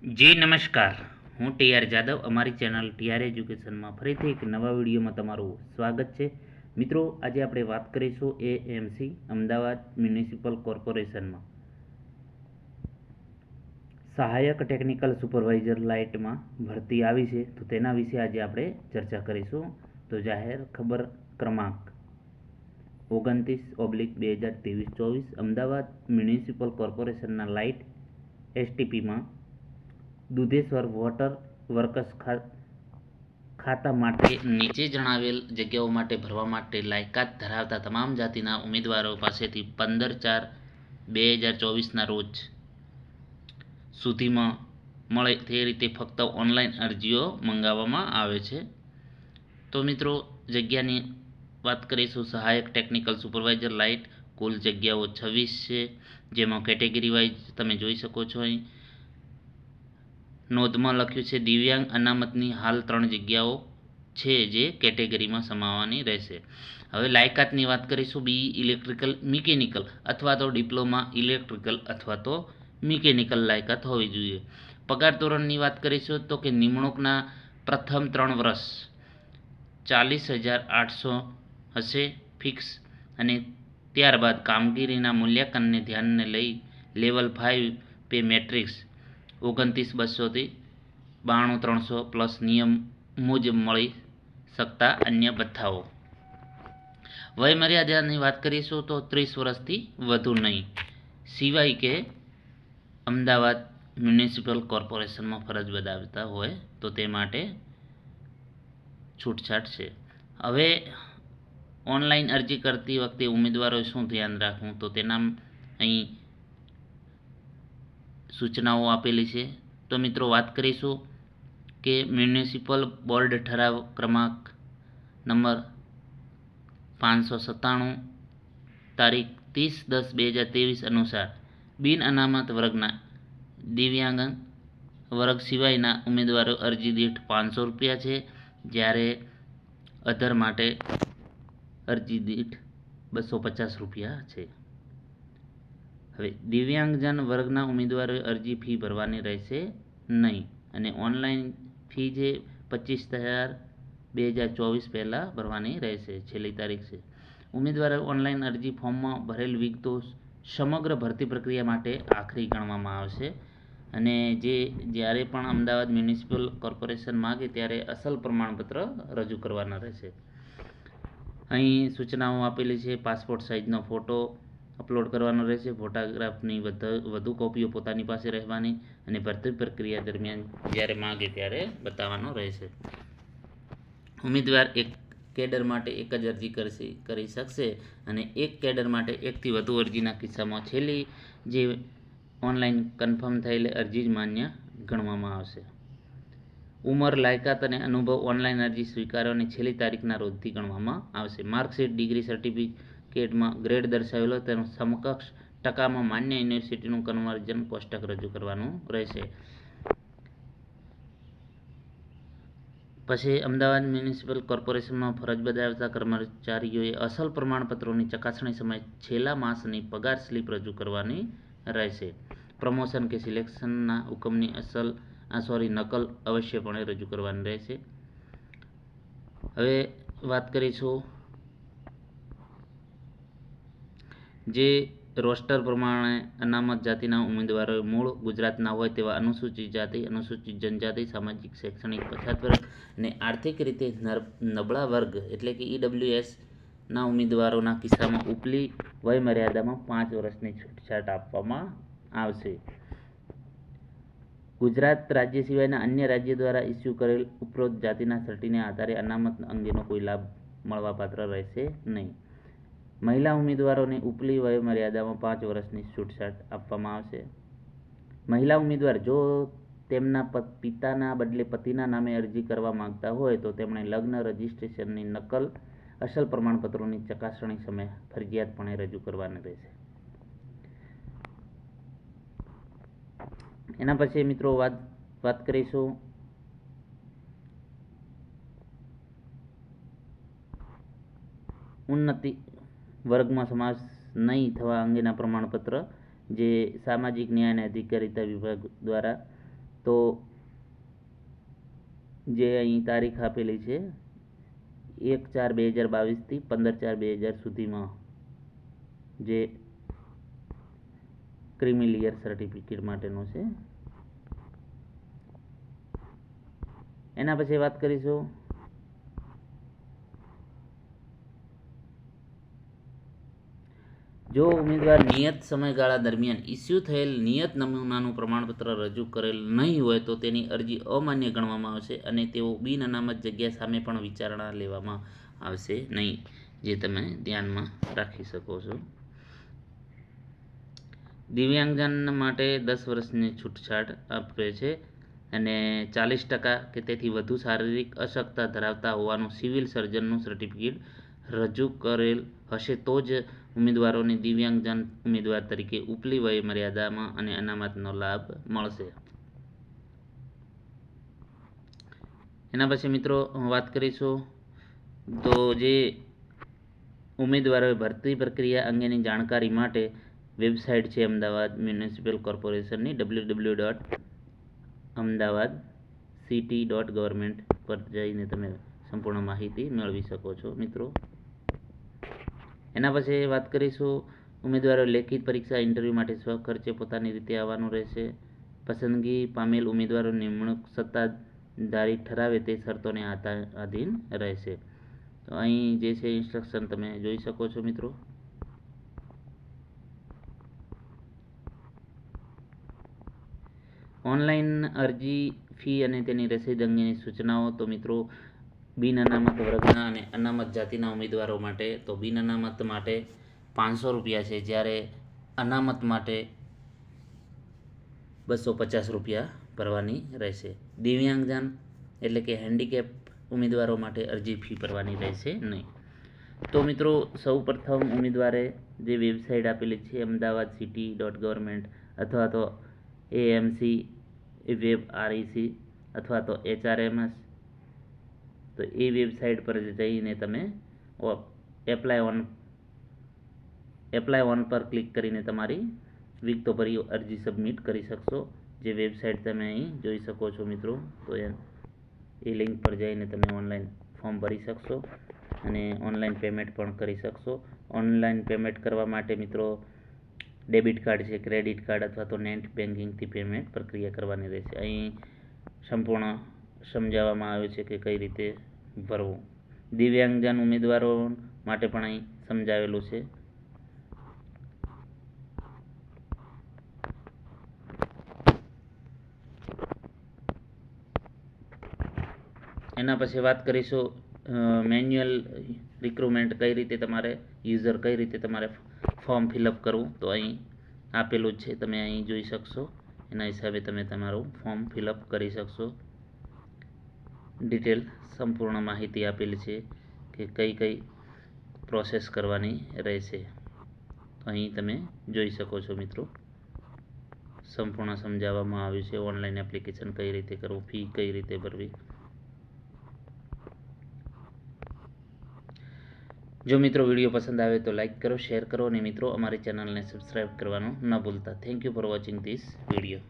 જી નમસ્કાર, હું ટીઆર જાદવ. અમારી ચેનલ ટીઆર એજ્યુકેશનમાં ફરીથી એક નવા વિડીયોમાં તમારું સ્વાગત છે. મિત્રો, આજે આપણે વાત કરીશું એએમસી અમદાવાદ મ્યુનિસિપલ કોર્પોરેશનમાં સહાયક ટેકનિકલ સુપરવાઇઝર લાઇટમાં ભરતી આવી છે, તો તેના વિશે આજે આપણે ચર્ચા કરીશું. તો જાહેર ખબર ક્રમાંક 29/2023 અમદાવાદ મ્યુનિસિપલ કોર્પોરેશનના લાઇટ એસટીપીમાં દુધેશ્વર વોટર વર્કસ ખાતા માટે નીચે જણાવેલ જગ્યાઓ માટે ભરવા માટે લાયકાત ધરાવતા તમામ જાતિના ઉમેદવારો પાસેથી 15/4/2024ના રોજ સુધીમાં મળે તે રીતે ફક્ત ઓનલાઈન અરજીઓ મંગાવવામાં આવે છે. તો મિત્રો, જગ્યાની વાત કરીશું. સહાયક ટેકનિકલ સુપરવાઇઝર લાઇટ કુલ જગ્યાઓ 26 છે, જેમાં કેટેગરી વાઇઝ તમે જોઈ શકો છો. અહીં નોંધમાં લખ્યું છે દિવ્યાંગ અનામતની હાલ 3 જગ્યાઓ છે જે કેટેગરીમાં સમાવવાની રહેશે. હવે લાયકાતની વાત કરીશું. બી ઇલેક્ટ્રિકલ મિકેનિકલ અથવા તો ડિપ્લોમા ઇલેક્ટ્રિકલ અથવા તો મિકેનિકલ લાયકાત હોવી જોઈએ. પગાર ધોરણની વાત કરીશું તો કે નિમણૂકના પ્રથમ 3 વર્ષ 40,800 હશે ફિક્સ, અને ત્યારબાદ કામગીરીના મૂલ્યાંકનને ધ્યાને લઈ લેવલ 5 પે મેટ્રિક્સ 29,200 થી 92,300 પ્લસ નિયમ મુજબ મળી શકતા અન્ય ભથ્થાઓ. વયમર્યાદાની વાત કરીશું તો 30 વર્ષથી વધુ નહીં, સિવાય કે અમદાવાદ મ્યુનિસિપલ કોર્પોરેશનમાં ફરજ બજાવતા હોય તો તે માટે છૂટછાટ છે. હવે ઓનલાઈન અરજી કરતી વખતે ઉમેદવારોએ શું ધ્યાન રાખવું, તો તેના અહીં સૂચનાઓ આપેલી છે. તો મિત્રો, વાત કરીશું કે મ્યુનિસિપલ બોર્ડ ઠરાવ ક્રમાંક નંબર 597 તારીખ 30/10/2023 અનુસાર બિન અનામત વર્ગના દિવ્યાંગ વર્ગ સિવાયના ઉમેદવારો અરજી દીઠ ₹500 છે, જ્યારે અધર માટે અરજી દીઠ ₹250 છે. હવે દિવ્યાંગજન વર્ગના ઉમેદવારોએ અરજી ફી ભરવાની રહેશે નહીં, અને ઓનલાઈન ફી જે 25/4/2024 પહેલાં ભરવાની રહેશે. છેલ્લી તારીખ છે. ઉમેદવારોએ ઓનલાઈન અરજી ફોર્મમાં ભરેલ વિગતો સમગ્ર ભરતી પ્રક્રિયા માટે આખરી ગણવામાં આવશે, અને જ્યારે પણ અમદાવાદ મ્યુનિસિપલ કોર્પોરેશન માગે ત્યારે અસલ પ્રમાણપત્ર રજૂ કરવાના રહેશે. અહીં સૂચનાઓ આપેલી છે. પાસપોર્ટ સાઇઝનો ફોટો અપલોડ કરવાનો રહેશે. ફોટોગ્રાફની વધુ કોપીઓ પોતાની પાસે રહેવાની, અને ભરતી પ્રક્રિયા દરમિયાન જ્યારે માગે ત્યારે બતાવવાનો રહેશે. ઉમેદવાર એક કેડર માટે એક જ અરજી કરી શકશે, અને એક કેડર માટે એકથી વધુ અરજીના કિસ્સામાં છેલ્લી જે ઓનલાઈન કન્ફર્મ થયેલી અરજી જ માન્ય ગણવામાં આવશે. ઉંમર, લાયકાત અને અનુભવ ઓનલાઈન અરજી સ્વીકારવાની છેલ્લી તારીખના રોજથી ગણવામાં આવશે. માર્કશીટ, ડિગ્રી સર્ટિફિકેટમાં ગ્રેડ દર્શાવેલો તેનો સમકક્ષ ટકામાં માન્ય યુનિવર્સિટીનું કન્વર્ઝન કોષ્ટક રજૂ કરવાનું રહેશે. પછી અમદાવાદ મ્યુનિસિપલ કોર્પોરેશનમાં ફરજ બજાવતા કર્મચારીઓએ અસલ પ્રમાણપત્રોની ચકાસણી સમયે છેલ્લા માસની પગાર સ્લિપ રજૂ કરવાની રહેશે. પ્રમોશન કે સિલેક્શનના હુકમની નકલ અવશ્યપણે રજૂ કરવાની રહેશે. હવે વાત કરીશું જે રોસ્ટર પ્રમાણે અનામત જાતિના ઉમેદવારોએ મૂળ ગુજરાતના હોય તેવા અનુસૂચિત જાતિ, અનુસૂચિત જનજાતિ, સામાજિક શૈક્ષણિક પછાત વર્ગ અને આર્થિક રીતે નબળા વર્ગ એટલે કે ઈડબ્લ્યુએસના ઉમેદવારોના કિસ્સામાં ઉપલી વયમર્યાદામાં 5 વર્ષની છૂટછાટ આપવામાં આવશે. ગુજરાત રાજ્ય સિવાયના અન્ય રાજ્ય દ્વારા ઇસ્યુ કરેલ ઉપરોક્ત જાતિના સર્ટિને આધારે અનામત અંગેનો કોઈ લાભ મળવાપાત્ર રહેશે નહીં. મહિલા ઉમેદવારોને ઉપલી વયમર્યાદામાં 5 વર્ષની છૂટછાટ આપવામાં આવશે. મહિલા ઉમેદવાર જો તેમના પિતાના બદલે પતિના નામે અરજી કરવા માંગતા હોય તો તેમણે લગ્ન રજિસ્ટ્રેશનની નકલ અસલ પ્રમાણપત્રોની ચકાસણી સમયે ફરજિયાતપણે રજૂ કરવાની રહેશે. એના પછી મિત્રો વાત કરીશું ઉન્નતિ વર્ગમાં સમાવેશ નહીં થવા અંગેના પ્રમાણપત્ર જે સામાજિક ન્યાય અને અધિકારિતા વિભાગ દ્વારા તો જે અહીં તારીખ આપેલી છે 1/4/2022 થી 15/4/2000 સુધીમાં જે ક્રિમિલિયર સર્ટિફિકેટ માટેનું છે. એના પછી વાત કરીશું જો ઉમેદવાર નિયત સમયગાળા દરમિયાન ઇસ્યુ થયેલ નિયત નમૂનાનું પ્રમાણપત્ર રજૂ કરેલ નહીં હોય તો તેની અરજી અમાન્ય ગણવામાં આવશે અને તેઓ બિન અનામત જગ્યા સામે પણ વિચારણા લેવામાં આવશે નહીં, જે તમે ધ્યાનમાં રાખી શકો છો. દિવ્યાંગજન માટે 10 વર્ષની છૂટછાટ આપે છે અને 40% કે તેથી વધુ શારીરિક અશક્તતા ધરાવતા હોવાનું સિવિલ સર્જનનું સર્ટિફિકેટ રજૂ કરેલ હશે તો જ ઉમેદવારોને દિવ્યાંગજન ઉમેદવાર તરીકે ઉપલી વય મર્યાદામાં અને અનામતનો લાભ મળશે. એના પછી મિત્રો વાત કરીશું તો જે ઉમેદવારોએ ભરતી પ્રક્રિયા અંગેની જાણકારી માટે વેબસાઇટ છે અમદાવાદ મ્યુનિસિપલ કોર્પોરેશનની www.ahmedabadcity.government પર જઈને તમે સંપૂર્ણ માહિતી મેળવી શકો છો મિત્રો. એના પછી વાત કરીશું ઉમેદવારો લેખિત પરીક્ષા ઇન્ટરવ્યૂ માટે સ્વખર્ચે પોતાની રીતે આવવાનું રહેશે. પસંદગી પામેલ ઉમેદવારો નિમણૂક સત્તાધારી ઠરાવે તે શરતોને આધીન રહેશે. તો અહીં જે છે ઇન્સ્ટ્રક્શન તમે જોઈ શકો છો મિત્રો. ઓનલાઈન અરજી ફી અને તેની રસીદ અંગેની સૂચનાઓ. તો મિત્રો બિન અનામત વર્ગના અને અનામત જાતિના ઉમેદવારો માટે તો બિન અનામત માટે 500 રૂપિયા છે, જ્યારે અનામત માટે 250 રૂપિયા ભરવાની રહેશે. દિવ્યાંગજન એટલે કે હેન્ડીકેપ ઉમેદવારો માટે અરજી ફી ભરવાની રહેશે નહીં. તો મિત્રો સૌપ્રથમ ઉમેદવારે જે વેબસાઇટ આપેલી છે ahmedabadcity.government અથવા તો AMC વેબ REC અથવા તો HRMS, તો એ વેબસાઇટ પર જઈને તમે એપ્લાય ઓન પર ક્લિક કરીને તમારી વિગતો ભરી અરજી સબમિટ કરી શકશો. જે વેબસાઇટ તમે અહીં જોઈ શકો છો મિત્રો. તો એ લિંક પર જઈને તમે ઓનલાઈન ફોર્મ ભરી શકશો અને ઓનલાઈન પેમેન્ટ પણ કરી શકશો. ઓનલાઈન પેમેન્ટ કરવા માટે મિત્રો ડેબિટ કાર્ડ છે, ક્રેડિટ કાર્ડ અથવા તો નેટ બેન્કિંગથી પેમેન્ટ પ્રક્રિયા કરવાની રહેશે. અહીં સંપૂર્ણ સમજાવવામાં આવ્યું છે કે કઈ રીતે ભરવું. દિવ્યાંગજન ઉમેદવારો માટે પણ અહીં સમજાવેલું છે. એના પછી વાત કરીશું મેન્યુઅલ રિક્રુટમેન્ટ કઈ રીતે તમારે યુઝર કઈ રીતે તમારે ફોર્મ ફિલઅપ કરવું. તો અહીં આપેલું જ છે, તમે અહીં જોઈ શકશો. એના હિસાબે તમે તમારું ફોર્મ ફિલઅપ કરી શકશો. ડિટેલ સંપૂર્ણ માહિતી આપેલી છે કે કઈ કઈ પ્રોસેસ કરવાની રહેશે. અહીં તમે જોઈ શકો છો મિત્રો. સંપૂર્ણ સમજાવવામાં આવ્યું છે ઓનલાઈન એપ્લિકેશન કઈ રીતે કરવું, ફી કઈ રીતે ભરવી. જો મિત્રો વિડીયો પસંદ આવે તો લાઈક કરો, શેર કરો અને મિત્રો અમારી ચેનલને સબસ્ક્રાઈબ કરવાનું ન ભૂલતા. Thank you for watching this video.